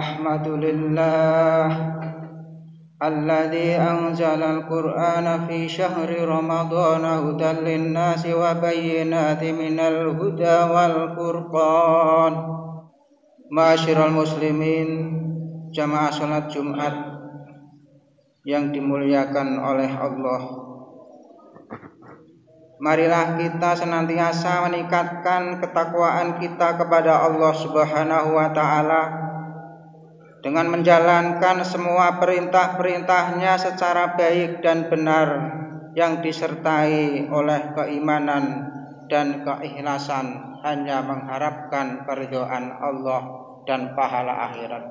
الحمد لله الذي أنزل القرآن في شهر رمضان هدى للناس وبينات من الهدى والفرقان. Ma'asyiral muslimin, jamaah salat Jumat yang dimuliakan oleh Allah, marilah kita senantiasa meningkatkan ketakwaan kita kepada Allah Subhanahu wa ta'ala dengan menjalankan semua perintah-perintahnya secara baik dan benar yang disertai oleh keimanan dan keikhlasan, hanya mengharapkan keridhaan Allah dan pahala akhirat.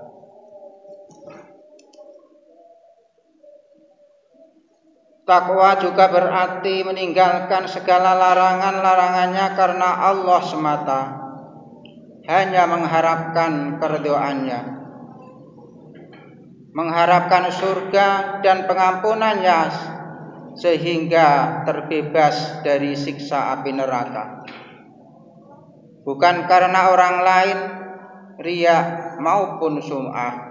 Takwa juga berarti meninggalkan segala larangan-larangannya karena Allah semata, hanya mengharapkan keridhaannya, mengharapkan surga dan pengampunannya sehingga terbebas dari siksa api neraka. Bukan karena orang lain, riya maupun sum'ah.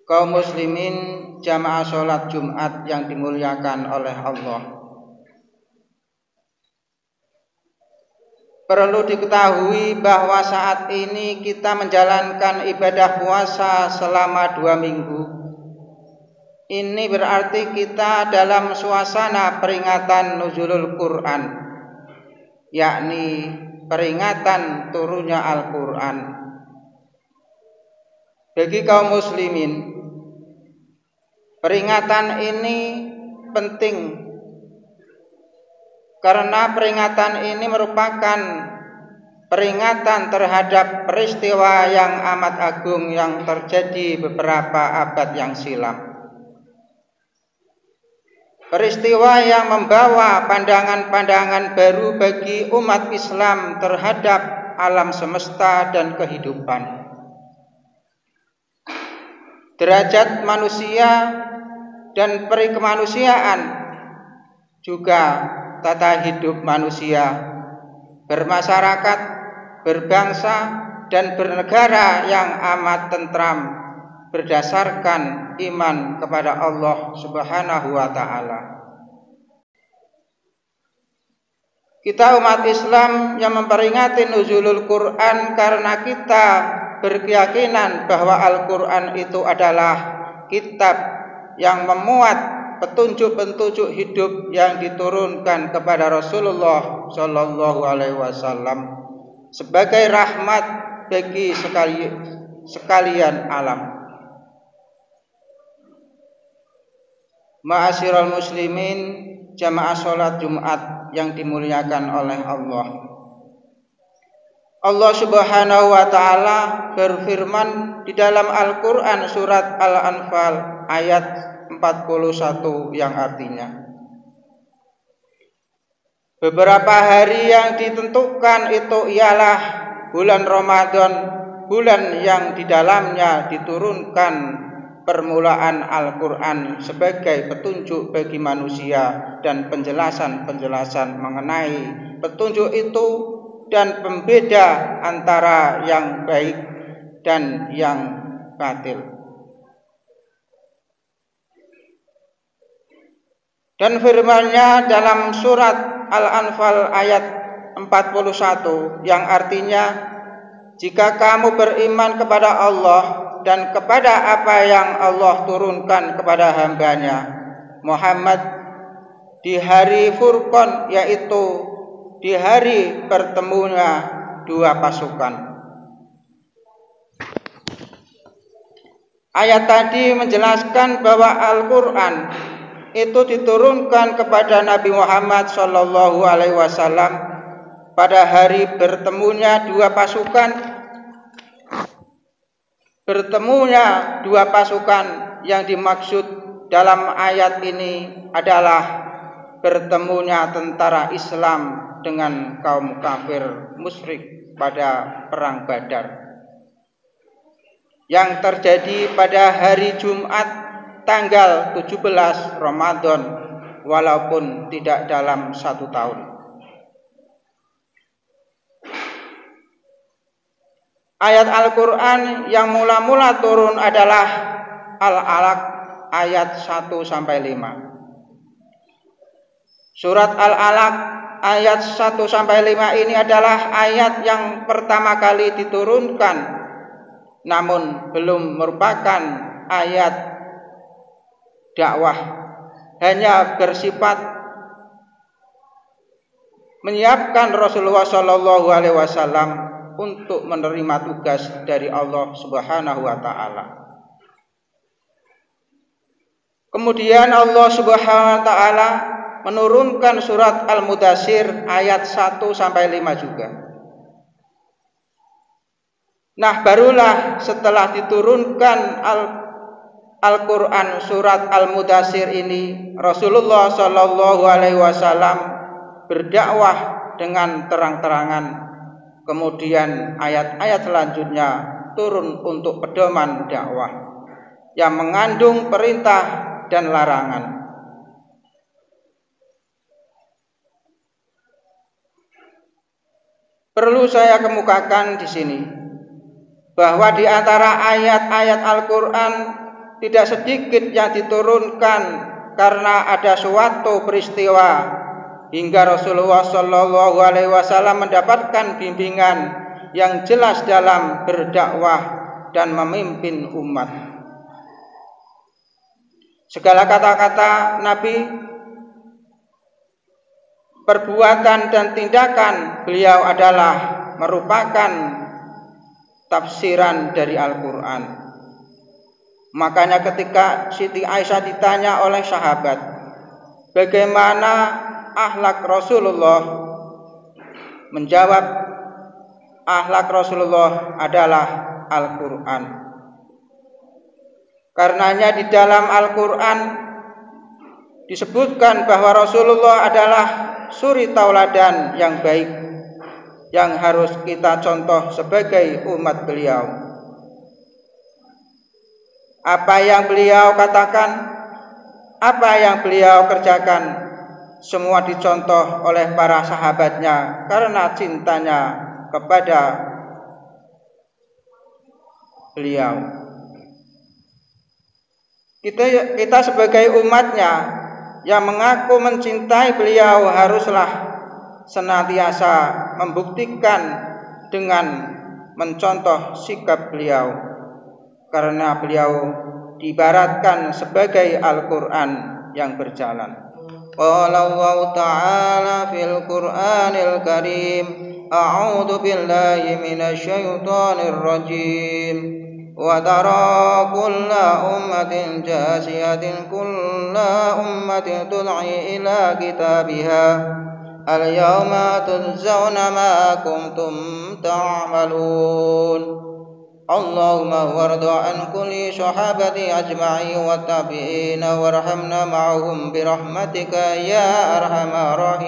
Kaum muslimin jamaah sholat Jumat yang dimuliakan oleh Allah, perlu diketahui bahwa saat ini kita menjalankan ibadah puasa selama 2 minggu. Ini berarti kita dalam suasana peringatan nuzulul Quran, yakni peringatan turunnya Al-Quran. Bagi kaum muslimin, peringatan ini penting karena peringatan ini merupakan peringatan terhadap peristiwa yang amat agung yang terjadi beberapa abad yang silam. Peristiwa yang membawa pandangan-pandangan baru bagi umat Islam terhadap alam semesta dan kehidupan. Derajat manusia dan perikemanusiaan, juga tata hidup manusia, bermasyarakat, berbangsa, dan bernegara yang amat tentram berdasarkan iman kepada Allah Subhanahu wa ta'ala. Kita umat Islam yang memperingati nuzulul Quran karena kita berkeyakinan bahwa Al-Quran itu adalah kitab yang memuat petunjuk-petunjuk hidup yang diturunkan kepada Rasulullah Shallallahu Alaihi Wasallam sebagai rahmat bagi sekalian alam. Ma'asyiral muslimin, jamaah sholat Jumat yang dimuliakan oleh Allah. Allah Subhanahu wa ta'ala berfirman di dalam Al-Quran surat Al-Anfal ayat 41 yang artinya, beberapa hari yang ditentukan itu ialah bulan Ramadan, bulan yang di dalamnya diturunkan permulaan Al-Quran sebagai petunjuk bagi manusia dan penjelasan-penjelasan mengenai petunjuk itu dan pembeda antara yang baik dan yang batil. Dan firman-Nya dalam surat Al-Anfal ayat 41 yang artinya, jika kamu beriman kepada Allah dan kepada apa yang Allah turunkan kepada hamba-Nya Muhammad di hari Furqan, yaitu di hari bertemunya 2 pasukan. Ayat tadi menjelaskan bahwa Al-Quran itu diturunkan kepada Nabi Muhammad Shallallahu Alaihi Wasallam pada hari bertemunya 2 pasukan. Bertemunya 2 pasukan yang dimaksud dalam ayat ini adalah bertemunya tentara Islam dengan kaum kafir musyrik pada perang Badar yang terjadi pada hari Jumat tanggal 17 Ramadan, walaupun tidak dalam 1 tahun. Ayat Al-Quran yang mula-mula turun adalah Al-Alaq ayat 1-5. Surat Al-Alaq ayat 1-5 ini adalah ayat yang pertama kali diturunkan, namun belum merupakan ayat dakwah, hanya bersifat menyiapkan Rasulullah SAW untuk menerima tugas dari Allah Subhanahu wa taala. Kemudian Allah Subhanahu wa taala menurunkan surat Al-Mudaththir ayat 1-5 juga. Nah, barulah setelah diturunkan Al-Quran surat Al-Mudaththir ini, Rasulullah SAW berdakwah dengan terang-terangan. Kemudian ayat-ayat selanjutnya turun untuk pedoman dakwah yang mengandung perintah dan larangan. Perlu saya kemukakan di sini bahwa di antara ayat-ayat Al-Quran tidak sedikit yang diturunkan karena ada suatu peristiwa hingga Rasulullah SAW mendapatkan bimbingan yang jelas dalam berdakwah dan memimpin umat. Segala kata-kata Nabi, perbuatan dan tindakan beliau adalah merupakan tafsiran dari Al-Quran. Makanya ketika Siti Aisyah ditanya oleh sahabat, bagaimana akhlak Rasulullah, menjawab, akhlak Rasulullah adalah Al-Quran. Karenanya di dalam Al-Quran disebutkan bahwa Rasulullah adalah suri tauladan yang baik, yang harus kita contoh sebagai umat beliau. Apa yang beliau katakan, apa yang beliau kerjakan, semua dicontoh oleh para sahabatnya karena cintanya kepada beliau. Kita sebagai umatnya yang mengaku mencintai beliau haruslah senantiasa membuktikan dengan mencontoh sikap beliau, karena beliau diibaratkan sebagai Al-Quran yang berjalan. Qala Allah Ta'ala fil Qur'anil Karim, a'udzu billahi minasy syaithanir rajim. Wa tara kulla ummatin jasiyatin kulla ummatin tud'i ila kitabiha al-yawma tujzauna ma kuntum ta'malun. Allahumma warda an kulli sahabati ajma'i wa tabi'ina warhamna ma'ahum birahmatika ya arhamar